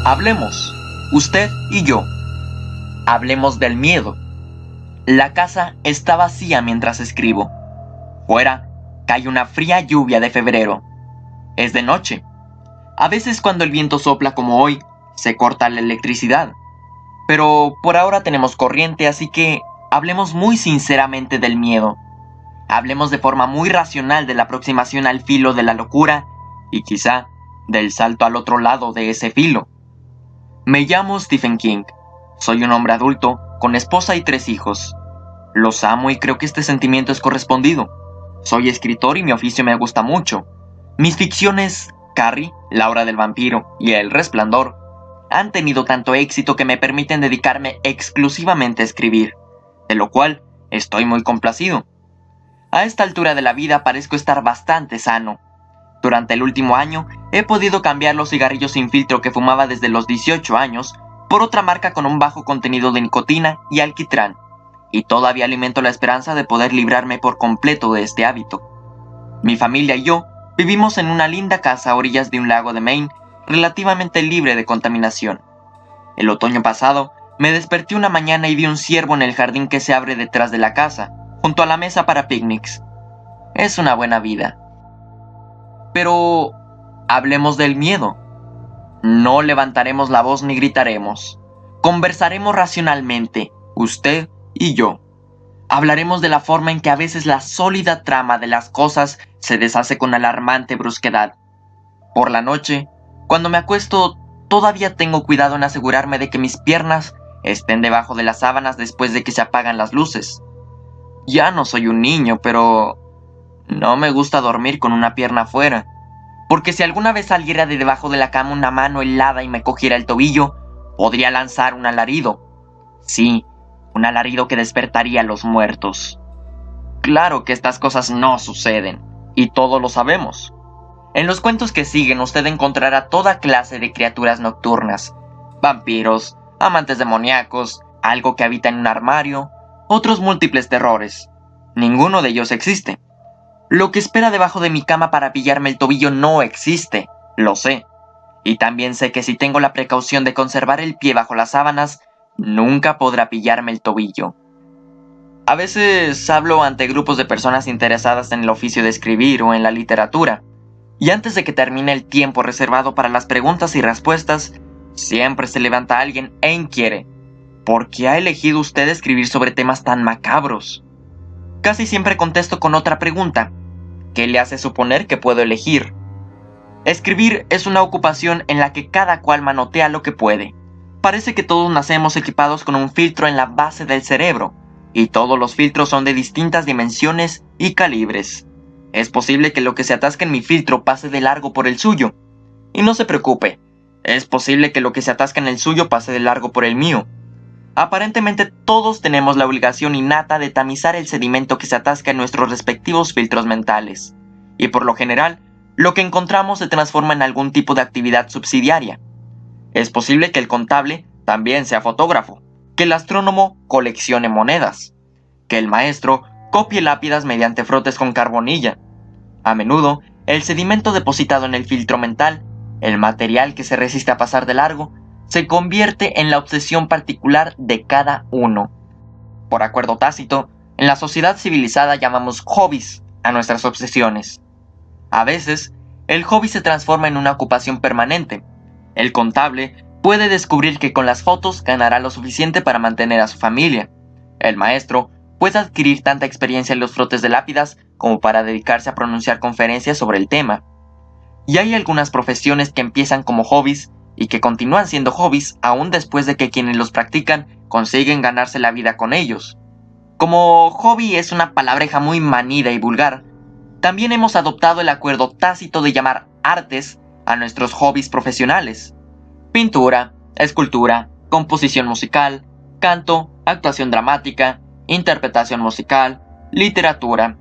Hablemos, usted y yo. Hablemos del miedo. La casa está vacía mientras escribo. Fuera cae una fría lluvia de febrero. Es de noche. A veces cuando el viento sopla como hoy, se corta la electricidad. Pero por ahora tenemos corriente, así que hablemos muy sinceramente del miedo. Hablemos de forma muy racional de la aproximación al filo de la locura y quizá del salto al otro lado de ese filo. Me llamo Stephen King. Soy un hombre adulto con esposa y 3 hijos. Los amo y creo que este sentimiento es correspondido. Soy escritor y mi oficio me gusta mucho. Mis ficciones, Carrie, La hora del vampiro y El resplandor, han tenido tanto éxito que me permiten dedicarme exclusivamente a escribir, de lo cual estoy muy complacido. A esta altura de la vida parezco estar bastante sano. Durante el último año he podido cambiar los cigarrillos sin filtro que fumaba desde los 18 años por otra marca con un bajo contenido de nicotina y alquitrán, y todavía alimento la esperanza de poder librarme por completo de este hábito. Mi familia y yo vivimos en una linda casa a orillas de un lago de Maine relativamente libre de contaminación. El otoño pasado me desperté una mañana y vi un ciervo en el jardín que se abre detrás de la casa, junto a la mesa para picnics. Es una buena vida. Pero hablemos del miedo. No levantaremos la voz ni gritaremos. Conversaremos racionalmente, usted y yo. Hablaremos de la forma en que a veces la sólida trama de las cosas se deshace con alarmante brusquedad. Por la noche, cuando me acuesto, todavía tengo cuidado en asegurarme de que mis piernas estén debajo de las sábanas después de que se apagan las luces. Ya no soy un niño, pero no me gusta dormir con una pierna afuera, porque si alguna vez saliera de debajo de la cama una mano helada y me cogiera el tobillo, podría lanzar un alarido. Sí, un alarido que despertaría a los muertos. Claro que estas cosas no suceden, y todos lo sabemos. En los cuentos que siguen usted encontrará toda clase de criaturas nocturnas, vampiros, amantes demoníacos, algo que habita en un armario, otros múltiples terrores. Ninguno de ellos existe. Lo que espera debajo de mi cama para pillarme el tobillo no existe, lo sé. Y también sé que si tengo la precaución de conservar el pie bajo las sábanas, nunca podrá pillarme el tobillo. A veces hablo ante grupos de personas interesadas en el oficio de escribir o en la literatura, y antes de que termine el tiempo reservado para las preguntas y respuestas, siempre se levanta alguien e inquiere: ¿por qué ha elegido usted escribir sobre temas tan macabros? Casi siempre contesto con otra pregunta: ¿qué le hace suponer que puedo elegir? Escribir es una ocupación en la que cada cual manotea lo que puede. Parece que todos nacemos equipados con un filtro en la base del cerebro, y todos los filtros son de distintas dimensiones y calibres. Es posible que lo que se atasque en mi filtro pase de largo por el suyo. Y no se preocupe, es posible que lo que se atasque en el suyo pase de largo por el mío. Aparentemente todos tenemos la obligación innata de tamizar el sedimento que se atasca en nuestros respectivos filtros mentales. Y por lo general, lo que encontramos se transforma en algún tipo de actividad subsidiaria. Es posible que el contable también sea fotógrafo, que el astrónomo coleccione monedas, que el maestro copie lápidas mediante frotes con carbonilla. A menudo, el sedimento depositado en el filtro mental, el material que se resiste a pasar de largo, se convierte en la obsesión particular de cada uno. Por acuerdo tácito, en la sociedad civilizada llamamos hobbies a nuestras obsesiones. A veces, el hobby se transforma en una ocupación permanente. El contable puede descubrir que con las fotos ganará lo suficiente para mantener a su familia. El maestro puede adquirir tanta experiencia en los frotes de lápidas como para dedicarse a pronunciar conferencias sobre el tema. Y hay algunas profesiones que empiezan como hobbies y que continúan siendo hobbies aún después de que quienes los practican consiguen ganarse la vida con ellos. Como hobby es una palabreja muy manida y vulgar, también hemos adoptado el acuerdo tácito de llamar artes a nuestros hobbies profesionales: pintura, escultura, composición musical, canto, actuación dramática, interpretación musical, literatura.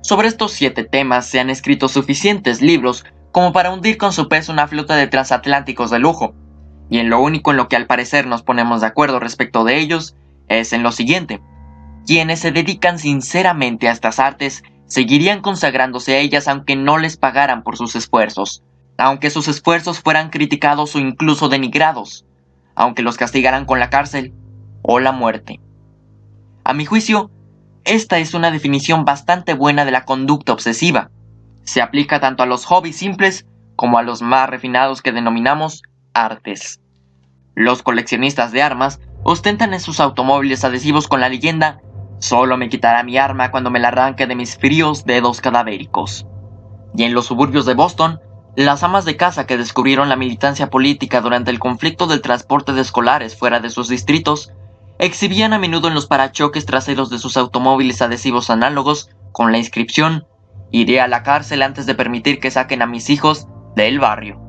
Sobre estos 7 temas se han escrito suficientes libros como para hundir con su peso una flota de transatlánticos de lujo, y en lo único en lo que al parecer nos ponemos de acuerdo respecto de ellos es en lo siguiente: quienes se dedican sinceramente a estas artes seguirían consagrándose a ellas aunque no les pagaran por sus esfuerzos. aunque sus esfuerzos fueran criticados o incluso denigrados, aunque los castigaran con la cárcel o la muerte. A mi juicio, esta es una definición bastante buena de la conducta obsesiva. Se aplica tanto a los hobbies simples como a los más refinados que denominamos artes. Los coleccionistas de armas ostentan en sus automóviles adhesivos con la leyenda «Solo me quitará mi arma cuando me la arranque de mis fríos dedos cadavéricos». Y en los suburbios de Boston, las amas de casa que descubrieron la militancia política durante el conflicto del transporte de escolares fuera de sus distritos, exhibían a menudo en los parachoques traseros de sus automóviles adhesivos análogos con la inscripción «Iré a la cárcel antes de permitir que saquen a mis hijos del barrio».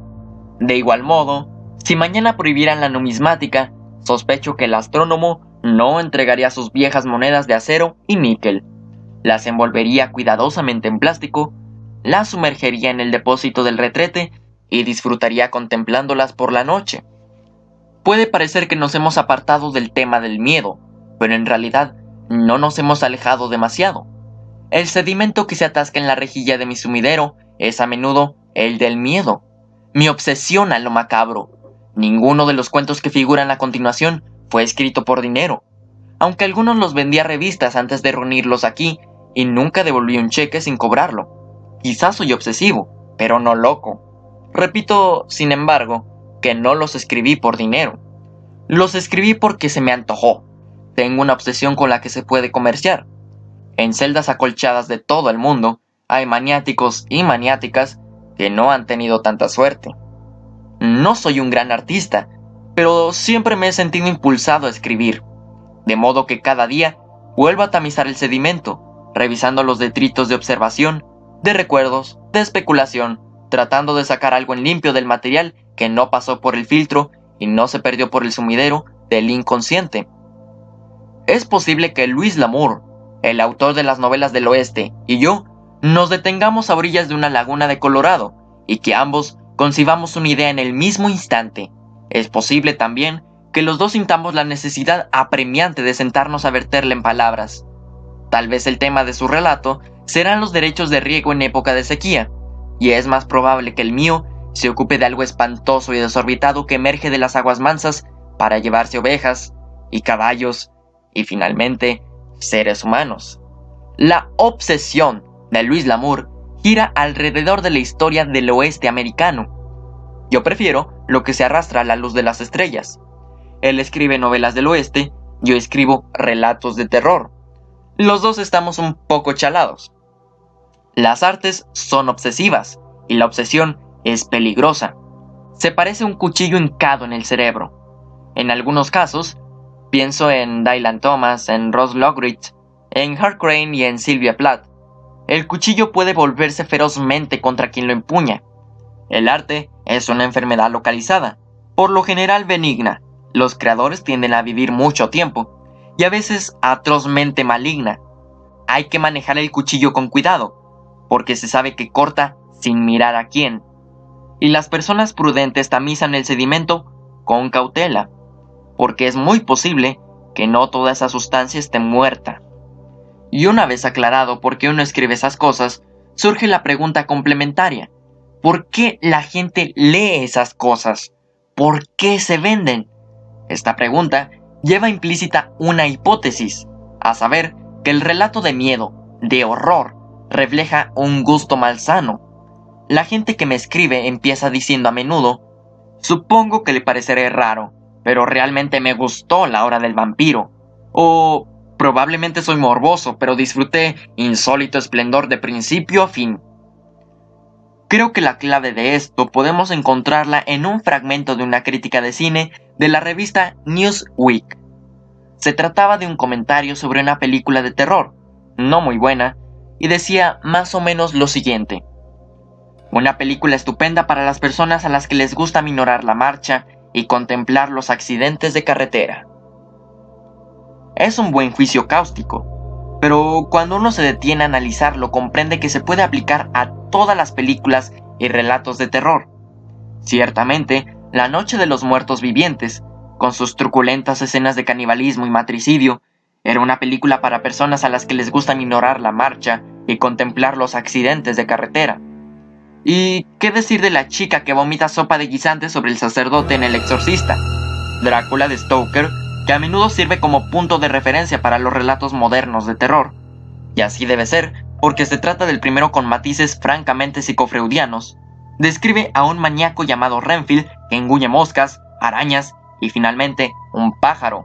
De igual modo, si mañana prohibieran la numismática, sospecho que el astrónomo no entregaría sus viejas monedas de acero y níquel. Las envolvería cuidadosamente en plástico, las sumergería en el depósito del retrete y disfrutaría contemplándolas por la noche. Puede parecer que nos hemos apartado del tema del miedo, pero en realidad no nos hemos alejado demasiado. El sedimento que se atasca en la rejilla de mi sumidero es a menudo el del miedo. Me obsesiona lo macabro. Ninguno de los cuentos que figuran a continuación fue escrito por dinero, aunque algunos los vendí a revistas antes de reunirlos aquí y nunca devolví un cheque sin cobrarlo. Quizás soy obsesivo, pero no loco. Repito, sin embargo, que no los escribí por dinero. Los escribí porque se me antojó. Tengo una obsesión con la que se puede comerciar. En celdas acolchadas de todo el mundo hay maniáticos y maniáticas que no han tenido tanta suerte. No soy un gran artista, pero siempre me he sentido impulsado a escribir, de modo que cada día vuelvo a tamizar el sedimento, revisando los detritos de observación, de recuerdos, de especulación, tratando de sacar algo en limpio del material que no pasó por el filtro y no se perdió por el sumidero del inconsciente. Es posible que Louis L'Amour, el autor de las novelas del oeste, y yo nos detengamos a orillas de una laguna de Colorado y que ambos concibamos una idea en el mismo instante. Es posible también que los dos sintamos la necesidad apremiante de sentarnos a verterla en palabras. Tal vez el tema de su relato serán los derechos de riego en época de sequía, y es más probable que el mío se ocupe de algo espantoso y desorbitado que emerge de las aguas mansas para llevarse ovejas y caballos y finalmente seres humanos. La obsesión de Louis L'Amour gira alrededor de la historia del oeste americano. Yo prefiero lo que se arrastra a la luz de las estrellas. Él escribe novelas del oeste, yo escribo relatos de terror. Los dos estamos un poco chalados. Las artes son obsesivas y la obsesión es peligrosa. Se parece a un cuchillo hincado en el cerebro. En algunos casos, pienso en Dylan Thomas, en Ross Lockridge, en Hart Crane y en Sylvia Plath. El cuchillo puede volverse ferozmente contra quien lo empuña. El arte es una enfermedad localizada, por lo general benigna. Los creadores tienden a vivir mucho tiempo, y a veces atrozmente maligna. Hay que manejar el cuchillo con cuidado, porque se sabe que corta sin mirar a quién. Y las personas prudentes tamizan el sedimento con cautela, porque es muy posible que no toda esa sustancia esté muerta. Y una vez aclarado por qué uno escribe esas cosas, surge la pregunta complementaria. ¿Por qué la gente lee esas cosas? ¿Por qué se venden? Esta pregunta lleva implícita una hipótesis, a saber que el relato de miedo, de horror, refleja un gusto malsano. La gente que me escribe empieza diciendo a menudo, supongo que le pareceré raro, pero realmente me gustó La hora del vampiro, o probablemente soy morboso, pero disfruté insólito esplendor de principio a fin. Creo que la clave de esto podemos encontrarla en un fragmento de una crítica de cine de la revista Newsweek. Se trataba de un comentario sobre una película de terror, no muy buena, y decía más o menos lo siguiente: una película estupenda para las personas a las que les gusta minorar la marcha y contemplar los accidentes de carretera. Es un buen juicio cáustico, pero cuando uno se detiene a analizarlo comprende que se puede aplicar a todas las películas y relatos de terror. Ciertamente, La noche de los muertos vivientes, con sus truculentas escenas de canibalismo y matricidio, era una película para personas a las que les gusta minorar la marcha y contemplar los accidentes de carretera. ¿Y qué decir de la chica que vomita sopa de guisantes sobre el sacerdote en El Exorcista? Drácula de Stoker, que a menudo sirve como punto de referencia para los relatos modernos de terror. Y así debe ser, porque se trata del primero con matices francamente psicofreudianos. Describe a un maníaco llamado Renfield que engulle moscas, arañas y finalmente un pájaro.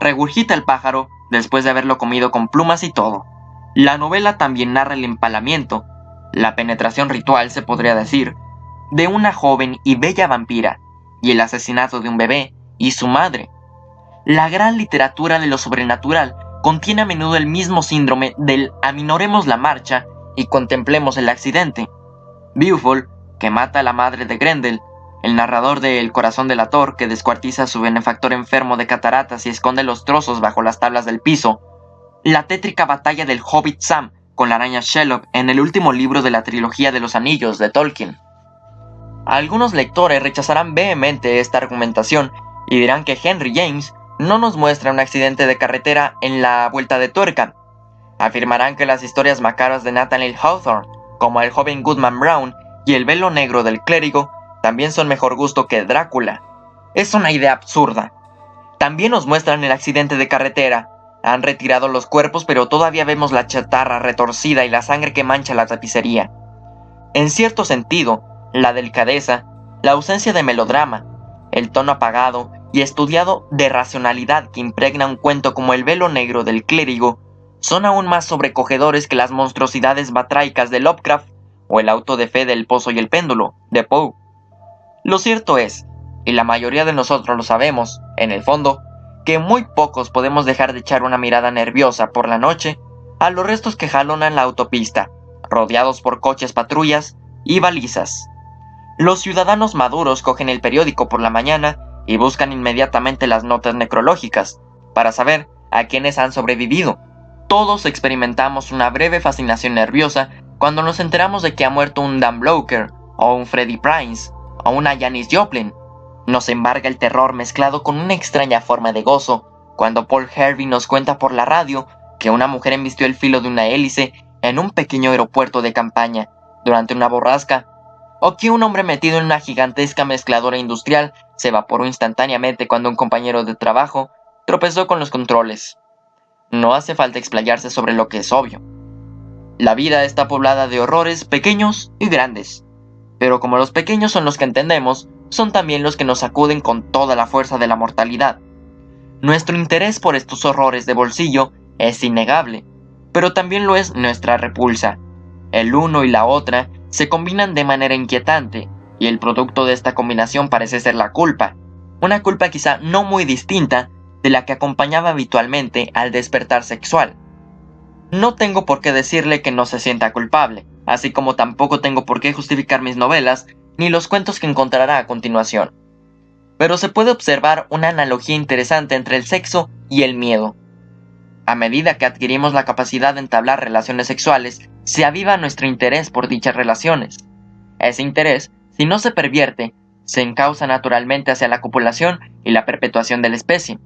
Regurgita el pájaro después de haberlo comido con plumas y todo. La novela también narra el empalamiento, la penetración ritual se podría decir, de una joven y bella vampira, y el asesinato de un bebé y su madre. La gran literatura de lo sobrenatural contiene a menudo el mismo síndrome del aminoremos la marcha y contemplemos el accidente. Beowulf, que mata a la madre de Grendel, el narrador de El corazón del Ator, que descuartiza a su benefactor enfermo de cataratas y esconde los trozos bajo las tablas del piso, la tétrica batalla del Hobbit Sam con la araña Shelob en el último libro de la trilogía de los anillos de Tolkien. Algunos lectores rechazarán vehemente esta argumentación y dirán que Henry James no nos muestra un accidente de carretera en La vuelta de tuerca. Afirmarán que las historias macabras de Nathaniel Hawthorne, como El joven Goodman Brown y El velo negro del clérigo, también son mejor gusto que Drácula. Es una idea absurda. También nos muestran el accidente de carretera. Han retirado los cuerpos, pero todavía vemos la chatarra retorcida y la sangre que mancha la tapicería. En cierto sentido, la delicadeza, la ausencia de melodrama, el tono apagado y estudiado de racionalidad que impregna un cuento como El velo negro del clérigo son aún más sobrecogedores que las monstruosidades batraicas de Lovecraft o El auto de fe del pozo y el péndulo de Poe. Lo cierto es, y la mayoría de nosotros lo sabemos, en el fondo, que muy pocos podemos dejar de echar una mirada nerviosa por la noche a los restos que jalonan la autopista, rodeados por coches patrullas y balizas. Los ciudadanos maduros cogen el periódico por la mañana y buscan inmediatamente las notas necrológicas para saber a quiénes han sobrevivido. Todos experimentamos una breve fascinación nerviosa cuando nos enteramos de que ha muerto un Dan Blocker, o un Freddie Prinze, o una Janis Joplin. Nos embarga el terror mezclado con una extraña forma de gozo cuando Paul Harvey nos cuenta por la radio que una mujer embistió el filo de una hélice en un pequeño aeropuerto de campaña durante una borrasca, o que un hombre metido en una gigantesca mezcladora industrial se evaporó instantáneamente cuando un compañero de trabajo tropezó con los controles. No hace falta explayarse sobre lo que es obvio. La vida está poblada de horrores pequeños y grandes, pero como los pequeños son los que entendemos, son también los que nos sacuden con toda la fuerza de la mortalidad. Nuestro interés por estos horrores de bolsillo es innegable, pero también lo es nuestra repulsa. El uno y la otra se combinan de manera inquietante, y el producto de esta combinación parece ser la culpa, una culpa quizá no muy distinta de la que acompañaba habitualmente al despertar sexual. No tengo por qué decirle que no se sienta culpable, así como tampoco tengo por qué justificar mis novelas ni los cuentos que encontrará a continuación. Pero se puede observar una analogía interesante entre el sexo y el miedo. A medida que adquirimos la capacidad de entablar relaciones sexuales, se aviva nuestro interés por dichas relaciones. Ese interés, si no se pervierte, se encausa naturalmente hacia la copulación y la perpetuación de la especie.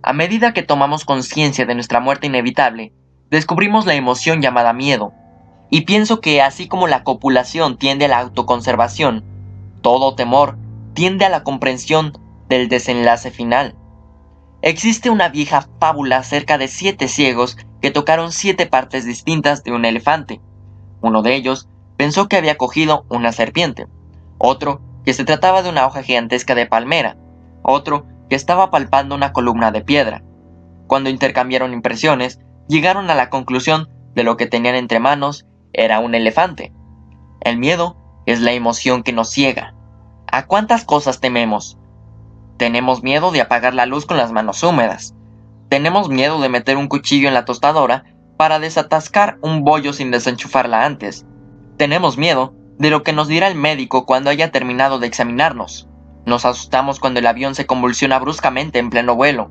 A medida que tomamos conciencia de nuestra muerte inevitable, descubrimos la emoción llamada miedo, y pienso que así como la copulación tiende a la autoconservación, todo temor tiende a la comprensión del desenlace final. Existe una vieja fábula acerca de 7 ciegos que tocaron 7 partes distintas de un elefante. Uno de ellos pensó que había cogido una serpiente, otro que se trataba de una hoja gigantesca de palmera, otro que estaba palpando una columna de piedra. Cuando intercambiaron impresiones, llegaron a la conclusión de lo que tenían entre manos era un elefante. El miedo es la emoción que nos ciega. ¿A cuántas cosas tememos? Tenemos miedo de apagar la luz con las manos húmedas. Tenemos miedo de meter un cuchillo en la tostadora para desatascar un bollo sin desenchufarla antes. Tenemos miedo de lo que nos dirá el médico cuando haya terminado de examinarnos. Nos asustamos cuando el avión se convulsiona bruscamente en pleno vuelo.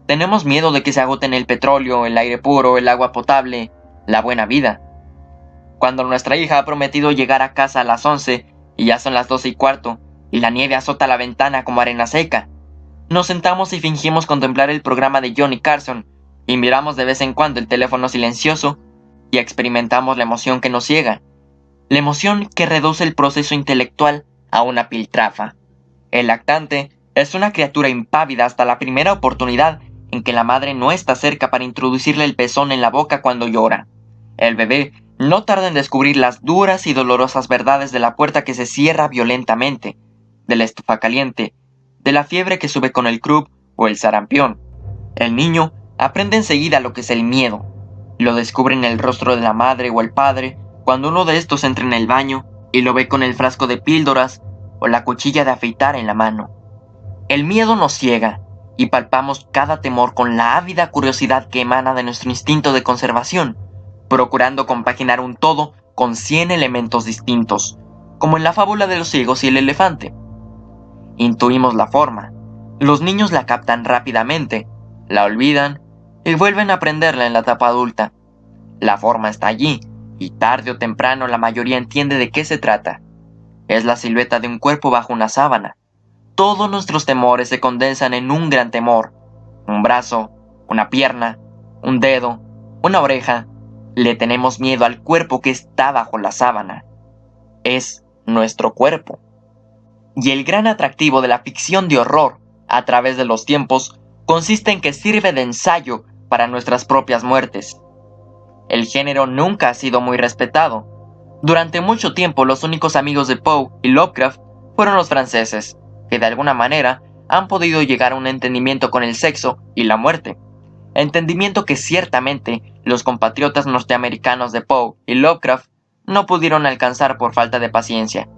Tenemos miedo de que se agoten el petróleo, el aire puro, el agua potable, la buena vida. Cuando nuestra hija ha prometido llegar a casa a las 11 y ya son las 12:15 y la nieve azota la ventana como arena seca, nos sentamos y fingimos contemplar el programa de Johnny Carson y miramos de vez en cuando el teléfono silencioso y experimentamos la emoción que nos ciega, la emoción que reduce el proceso intelectual a una piltrafa. El lactante es una criatura impávida hasta la primera oportunidad en que la madre no está cerca para introducirle el pezón en la boca cuando llora. El bebé no tarda en descubrir las duras y dolorosas verdades de la puerta que se cierra violentamente, de la estufa caliente, de la fiebre que sube con el croup o el sarampión. El niño aprende enseguida lo que es el miedo. Lo descubre en el rostro de la madre o el padre cuando uno de estos entra en el baño y lo ve con el frasco de píldoras o la cuchilla de afeitar en la mano. El miedo nos ciega y palpamos cada temor con la ávida curiosidad que emana de nuestro instinto de conservación, procurando compaginar un todo con 100 elementos distintos, como en la fábula de los ciegos y el elefante. Intuimos la forma, los niños la captan rápidamente, la olvidan y vuelven a aprenderla en la etapa adulta. La forma está allí, y tarde o temprano la mayoría entiende de qué se trata. Es la silueta de un cuerpo bajo una sábana. Todos nuestros temores se condensan en un gran temor. Un brazo, una pierna, un dedo, una oreja. Le tenemos miedo al cuerpo que está bajo la sábana. Es nuestro cuerpo. Y el gran atractivo de la ficción de horror, a través de los tiempos, consiste en que sirve de ensayo para nuestras propias muertes. El género nunca ha sido muy respetado. Durante mucho tiempo los únicos amigos de Poe y Lovecraft fueron los franceses, que de alguna manera han podido llegar a un entendimiento con el sexo y la muerte. Entendimiento que ciertamente los compatriotas norteamericanos de Poe y Lovecraft no pudieron alcanzar por falta de paciencia.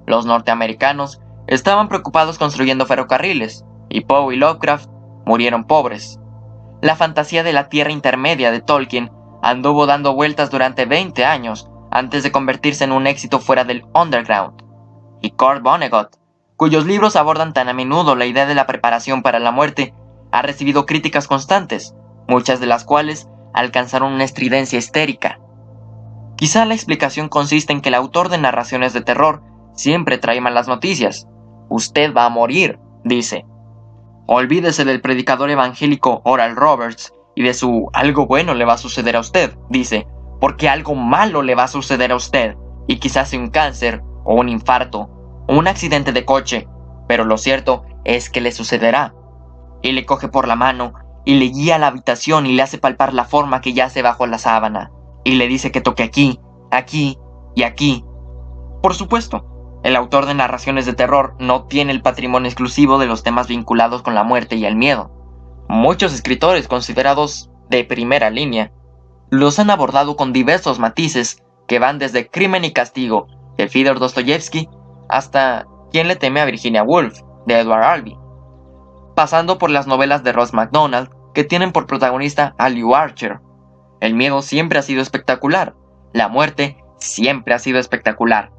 Los norteamericanos estaban preocupados construyendo ferrocarriles, y Poe y Lovecraft murieron pobres. La fantasía de la Tierra Intermedia de Tolkien anduvo dando vueltas durante 20 años antes de convertirse en un éxito fuera del underground. Y Kurt Vonnegut, cuyos libros abordan tan a menudo la idea de la preparación para la muerte, ha recibido críticas constantes, muchas de las cuales alcanzaron una estridencia histérica. Quizá la explicación consiste en que el autor de narraciones de terror siempre trae malas noticias. Usted va a morir, dice. Olvídese del predicador evangélico Oral Roberts y de su algo bueno le va a suceder a usted, dice, porque algo malo le va a suceder a usted, y quizás sea un cáncer, o un infarto, o un accidente de coche, pero lo cierto es que le sucederá. Y le coge por la mano, y le guía a la habitación y le hace palpar la forma que yace bajo la sábana, y le dice que toque aquí, aquí y aquí. Por supuesto, el autor de narraciones de terror no tiene el patrimonio exclusivo de los temas vinculados con la muerte y el miedo. Muchos escritores considerados de primera línea los han abordado con diversos matices que van desde Crimen y Castigo de Fyodor Dostoyevsky hasta ¿Quién le teme a Virginia Woolf de Edward Albee, pasando por las novelas de Ross MacDonald que tienen por protagonista a Lew Archer. El miedo siempre ha sido espectacular, la muerte siempre ha sido espectacular.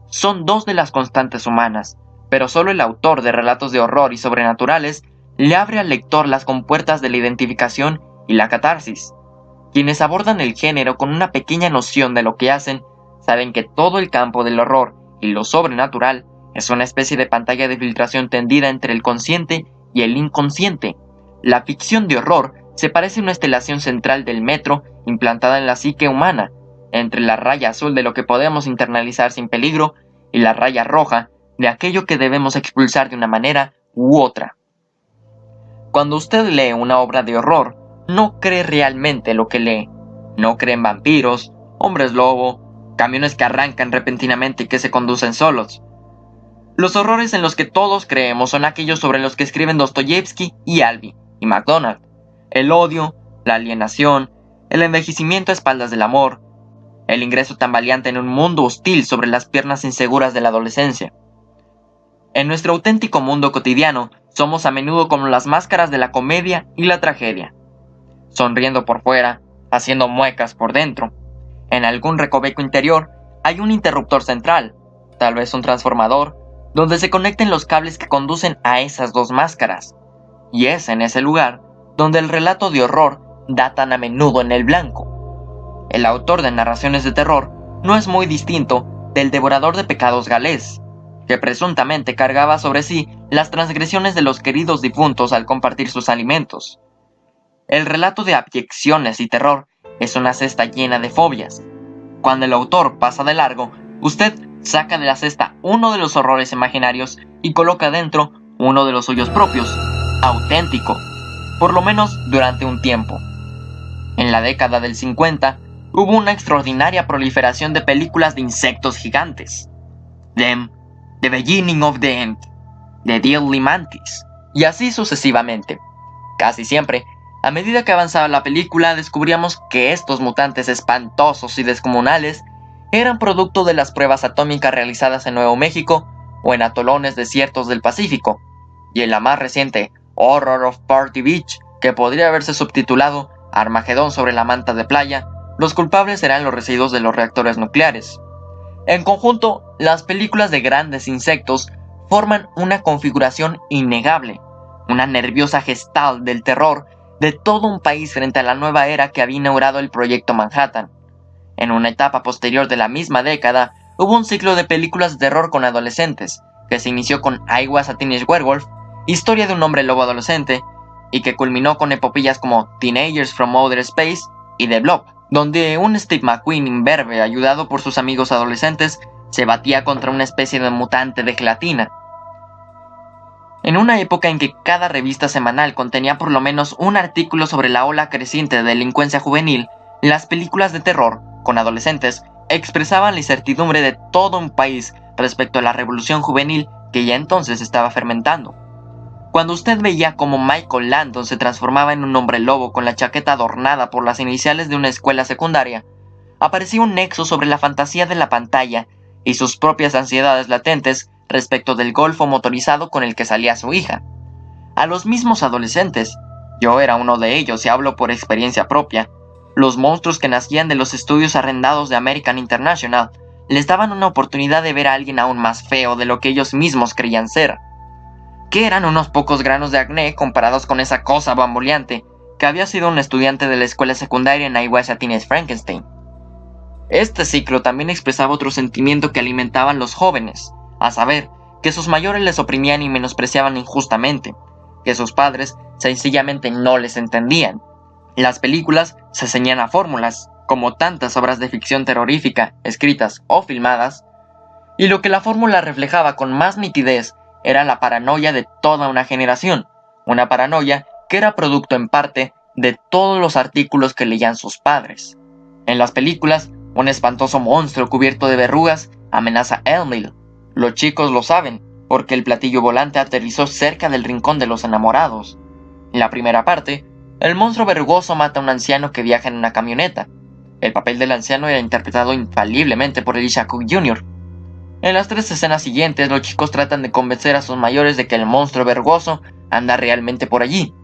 Son dos de las constantes humanas, pero solo el autor de relatos de horror y sobrenaturales le abre al lector las compuertas de la identificación y la catarsis. Quienes abordan el género con una pequeña noción de lo que hacen, saben que todo el campo del horror y lo sobrenatural es una especie de pantalla de filtración tendida entre el consciente y el inconsciente. La ficción de horror se parece a una estelación central del metro implantada en la psique humana, entre la raya azul de lo que podemos internalizar sin peligro y la raya roja de aquello que debemos expulsar de una manera u otra. Cuando usted lee una obra de horror, no cree realmente lo que lee. No cree en vampiros, hombres lobo, camiones que arrancan repentinamente y que se conducen solos. Los horrores en los que todos creemos son aquellos sobre los que escriben Dostoyevsky y Albee y MacDonald. El odio, la alienación, el envejecimiento a espaldas del amor, el ingreso tambaleante en un mundo hostil sobre las piernas inseguras de la adolescencia. En nuestro auténtico mundo cotidiano, somos a menudo como las máscaras de la comedia y la tragedia, sonriendo por fuera, haciendo muecas por dentro. En algún recoveco interior hay un interruptor central, tal vez un transformador, donde se conecten los cables que conducen a esas dos máscaras. Y es en ese lugar donde el relato de horror da tan a menudo en el blanco. El autor de narraciones de terror no es muy distinto del devorador de pecados galés, que presuntamente cargaba sobre sí las transgresiones de los queridos difuntos al compartir sus alimentos. El relato de abyecciones y terror es una cesta llena de fobias. Cuando el autor pasa de largo, usted saca de la cesta uno de los horrores imaginarios y coloca dentro uno de los suyos propios, auténtico, por lo menos durante un tiempo. En la década del 50 hubo una extraordinaria proliferación de películas de insectos gigantes. Them, The Beginning of the End, The Deadly Mantis, y así sucesivamente. Casi siempre, a medida que avanzaba la película, descubríamos que estos mutantes espantosos y descomunales eran producto de las pruebas atómicas realizadas en Nuevo México o en atolones desiertos del Pacífico, y en la más reciente Horror of Party Beach, que podría haberse subtitulado Armagedón sobre la manta de playa, los culpables serán los residuos de los reactores nucleares. En conjunto, las películas de grandes insectos forman una configuración innegable, una nerviosa gestal del terror de todo un país frente a la nueva era que había inaugurado el Proyecto Manhattan. En una etapa posterior de la misma década, hubo un ciclo de películas de terror con adolescentes, que se inició con I Was a Teenage Werewolf, historia de un hombre lobo adolescente, y que culminó con epopeyas como Teenagers from Outer Space y The Blob, donde un Steve McQueen imberbe, ayudado por sus amigos adolescentes, se batía contra una especie de mutante de gelatina. En una época en que cada revista semanal contenía por lo menos un artículo sobre la ola creciente de delincuencia juvenil, las películas de terror, con adolescentes, expresaban la incertidumbre de todo un país respecto a la revolución juvenil que ya entonces estaba fermentando. Cuando usted veía cómo Michael Landon se transformaba en un hombre lobo con la chaqueta adornada por las iniciales de una escuela secundaria, aparecía un nexo sobre la fantasía de la pantalla y sus propias ansiedades latentes respecto del golfo motorizado con el que salía su hija. A los mismos adolescentes, yo era uno de ellos y hablo por experiencia propia, los monstruos que nacían de los estudios arrendados de American International les daban una oportunidad de ver a alguien aún más feo de lo que ellos mismos creían ser. Que eran unos pocos granos de acné comparados con esa cosa bamboleante que había sido un estudiante de la escuela secundaria en I Was a Teenage Frankenstein. Este ciclo también expresaba otro sentimiento que alimentaban los jóvenes, a saber, que sus mayores les oprimían y menospreciaban injustamente, que sus padres sencillamente no les entendían. Las películas se ceñían a fórmulas, como tantas obras de ficción terrorífica, escritas o filmadas, y lo que la fórmula reflejaba con más nitidez era la paranoia de toda una generación, una paranoia que era producto en parte de todos los artículos que leían sus padres. En las películas, un espantoso monstruo cubierto de verrugas amenaza a Elmville. Los chicos lo saben, porque el platillo volante aterrizó cerca del rincón de los enamorados. En la primera parte, el monstruo verrugoso mata a un anciano que viaja en una camioneta. El papel del anciano era interpretado infaliblemente por Elisha Cook Jr. En las 3 escenas siguientes, los chicos tratan de convencer a sus mayores de que el monstruo verrugoso anda realmente por allí.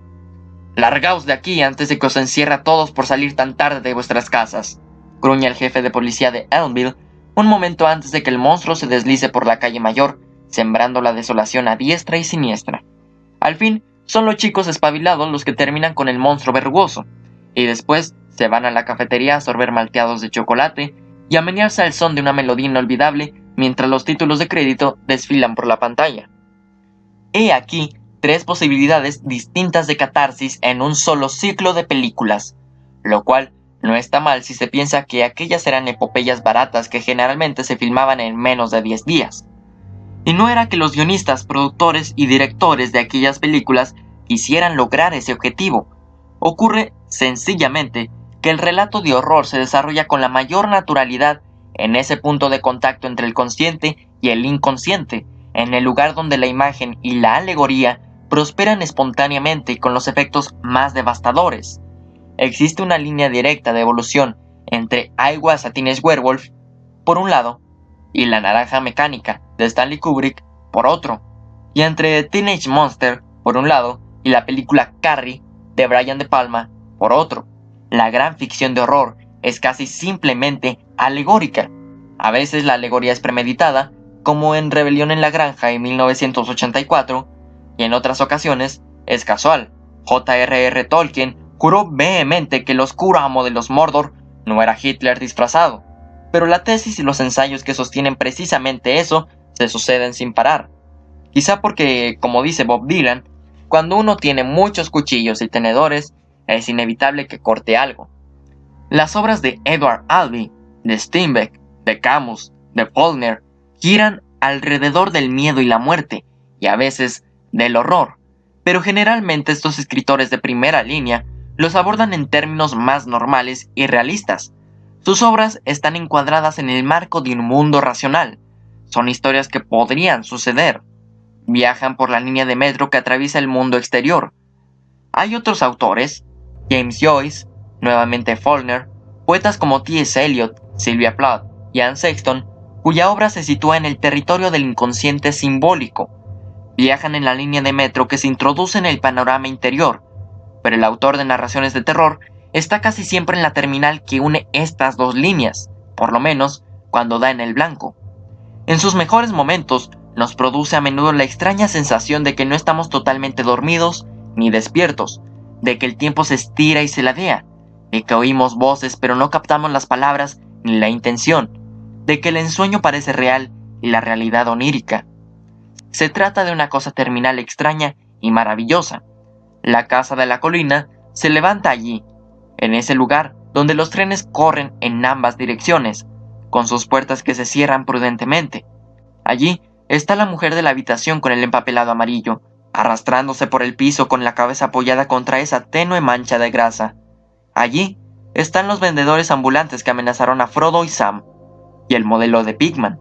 «Largaos de aquí antes de que os encierre a todos por salir tan tarde de vuestras casas», gruña el jefe de policía de Elmville, un momento antes de que el monstruo se deslice por la calle mayor, sembrando la desolación a diestra y siniestra. Al fin, son los chicos espabilados los que terminan con el monstruo verrugoso, y después se van a la cafetería a sorber malteados de chocolate y a menearse al son de una melodía inolvidable mientras los títulos de crédito desfilan por la pantalla. He aquí 3 posibilidades distintas de catarsis en un solo ciclo de películas, lo cual no está mal si se piensa que aquellas eran epopeyas baratas que generalmente se filmaban en menos de 10 días. Y no era que los guionistas, productores y directores de aquellas películas quisieran lograr ese objetivo. Ocurre, sencillamente, que el relato de horror se desarrolla con la mayor naturalidad en ese punto de contacto entre el consciente y el inconsciente, en el lugar donde la imagen y la alegoría prosperan espontáneamente y con los efectos más devastadores. Existe una línea directa de evolución entre I Was a Teenage Werewolf, por un lado, y La Naranja Mecánica, de Stanley Kubrick, por otro, y entre Teenage Monster, por un lado, y la película Carrie, de Brian De Palma, por otro. La gran ficción de horror es casi simplemente alegórica. A veces la alegoría es premeditada, como en Rebelión en la Granja en 1984, y en otras ocasiones es casual. J.R.R. Tolkien juró vehemente que el oscuro amo de los Mordor no era Hitler disfrazado, pero la tesis y los ensayos que sostienen precisamente eso se suceden sin parar. Quizá porque, como dice Bob Dylan, cuando uno tiene muchos cuchillos y tenedores, es inevitable que corte algo. Las obras de Edward Albee, de Steinbeck, de Camus, de Faulkner giran alrededor del miedo y la muerte, y a veces del horror, pero generalmente estos escritores de primera línea los abordan en términos más normales y realistas. Sus obras están encuadradas en el marco de un mundo racional. Son historias que podrían suceder. Viajan por la línea de metro que atraviesa el mundo exterior. Hay otros autores, James Joyce, nuevamente Faulkner, poetas como T.S. Eliot, Sylvia Plath y Anne Sexton, cuya obra se sitúa en el territorio del inconsciente simbólico. Viajan en la línea de metro que se introduce en el panorama interior, pero el autor de narraciones de terror está casi siempre en la terminal que une estas dos líneas, por lo menos cuando da en el blanco. En sus mejores momentos, nos produce a menudo la extraña sensación de que no estamos totalmente dormidos ni despiertos, de que el tiempo se estira y se ladea, de que oímos voces pero no captamos las palabras ni la intención, de que el ensueño parece real y la realidad onírica. Se trata de una cosa terminal extraña y maravillosa. La casa de la colina se levanta allí, en ese lugar donde los trenes corren en ambas direcciones, con sus puertas que se cierran prudentemente. Allí está la mujer de la habitación con el empapelado amarillo, arrastrándose por el piso con la cabeza apoyada contra esa tenue mancha de grasa. Allí están los vendedores ambulantes que amenazaron a Frodo y Sam, y el modelo de Pigman,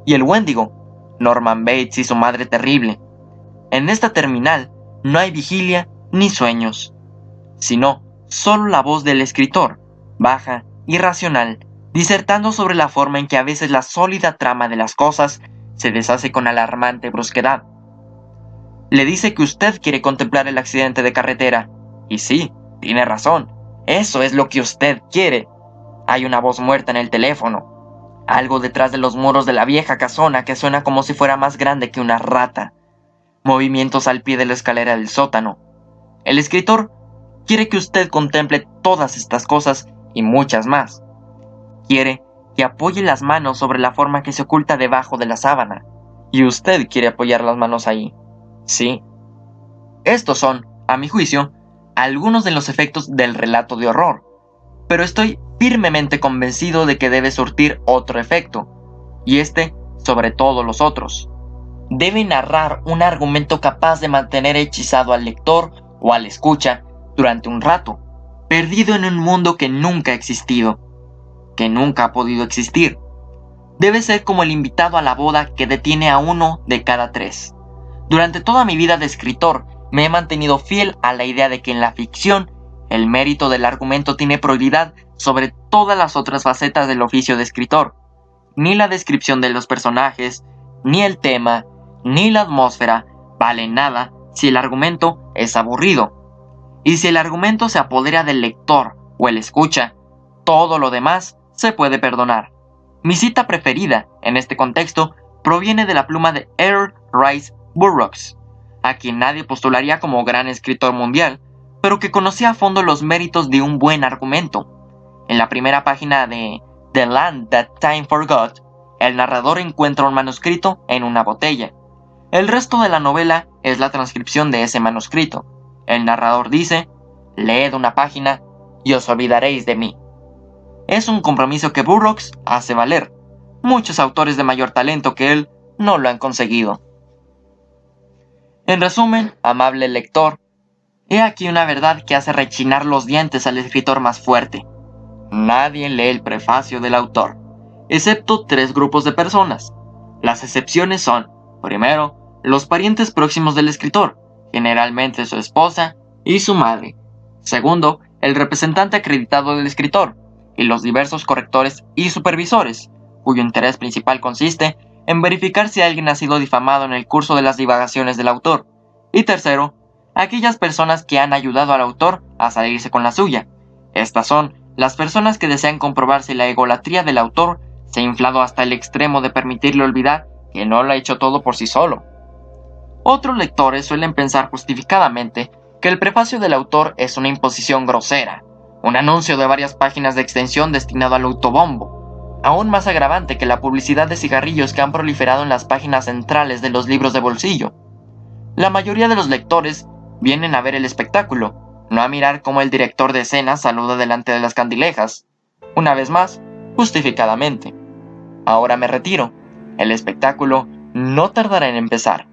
y el Wendigo, Norman Bates y su madre terrible. En esta terminal no hay vigilia ni sueños, sino solo la voz del escritor, baja y racional, disertando sobre la forma en que a veces la sólida trama de las cosas se deshace con alarmante brusquedad. Le dice que usted quiere contemplar el accidente de carretera, y sí, tiene razón, eso es lo que usted quiere. Hay una voz muerta en el teléfono, algo detrás de los muros de la vieja casona que suena como si fuera más grande que una rata, movimientos al pie de la escalera del sótano. El escritor quiere que usted contemple todas estas cosas y muchas más. Quiere que apoye las manos sobre la forma que se oculta debajo de la sábana, y usted quiere apoyar las manos ahí. Sí. Estos son, a mi juicio, algunos de los efectos del relato de horror, pero estoy firmemente convencido de que debe surtir otro efecto, y este sobre todos los otros. Debe narrar un argumento capaz de mantener hechizado al lector o al escucha durante un rato, perdido en un mundo que nunca ha existido, que nunca ha podido existir. Debe ser como el invitado a la boda que detiene a uno de cada tres. Durante toda mi vida de escritor me he mantenido fiel a la idea de que en la ficción el mérito del argumento tiene prioridad sobre todas las otras facetas del oficio de escritor. Ni la descripción de los personajes, ni el tema, ni la atmósfera valen nada si el argumento es aburrido. Y si el argumento se apodera del lector o el escucha, todo lo demás se puede perdonar. Mi cita preferida en este contexto proviene de la pluma de Earl Rice Burroughs, a quien nadie postularía como gran escritor mundial, pero que conocía a fondo los méritos de un buen argumento. En la primera página de The Land That Time Forgot, el narrador encuentra un manuscrito en una botella. El resto de la novela es la transcripción de ese manuscrito. El narrador dice: leed una página y os olvidaréis de mí. Es un compromiso que Burroughs hace valer. Muchos autores de mayor talento que él no lo han conseguido. En resumen, amable lector, he aquí una verdad que hace rechinar los dientes al escritor más fuerte. Nadie lee el prefacio del autor, excepto 3 grupos de personas. Las excepciones son, primero, los parientes próximos del escritor, generalmente su esposa y su madre. Segundo, el representante acreditado del escritor, y los diversos correctores y supervisores, cuyo interés principal consiste en verificar si alguien ha sido difamado en el curso de las divagaciones del autor. Y tercero, aquellas personas que han ayudado al autor a salirse con la suya. Estas son las personas que desean comprobar si la egolatría del autor se ha inflado hasta el extremo de permitirle olvidar que no lo ha hecho todo por sí solo. Otros lectores suelen pensar justificadamente que el prefacio del autor es una imposición grosera, un anuncio de varias páginas de extensión destinado al autobombo, aún más agravante que la publicidad de cigarrillos que han proliferado en las páginas centrales de los libros de bolsillo. La mayoría de los lectores vienen a ver el espectáculo, no a mirar cómo el director de escena saluda delante de las candilejas, una vez más, justificadamente. Ahora me retiro. El espectáculo no tardará en empezar.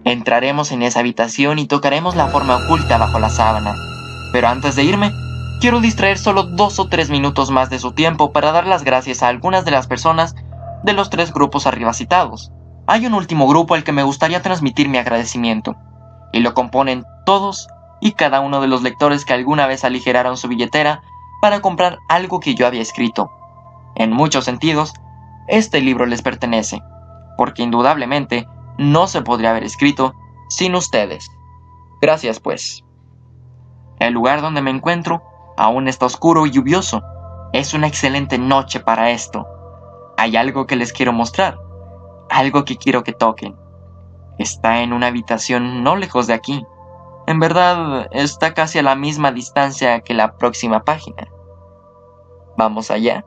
Entraremos en esa habitación y tocaremos la forma oculta bajo la sábana. Pero antes de irme, quiero distraer solo 2 o 3 minutos más de su tiempo para dar las gracias a algunas de las personas de los 3 grupos arriba citados. Hay un último grupo al que me gustaría transmitir mi agradecimiento, y lo componen todos y cada uno de los lectores que alguna vez aligeraron su billetera para comprar algo que yo había escrito. En muchos sentidos, este libro les pertenece, porque indudablemente no se podría haber escrito sin ustedes. Gracias, pues. El lugar donde me encuentro aún está oscuro y lluvioso. Es una excelente noche para esto. Hay algo que les quiero mostrar, algo que quiero que toquen. Está en una habitación no lejos de aquí. En verdad, está casi a la misma distancia que la próxima página. ¿Vamos allá?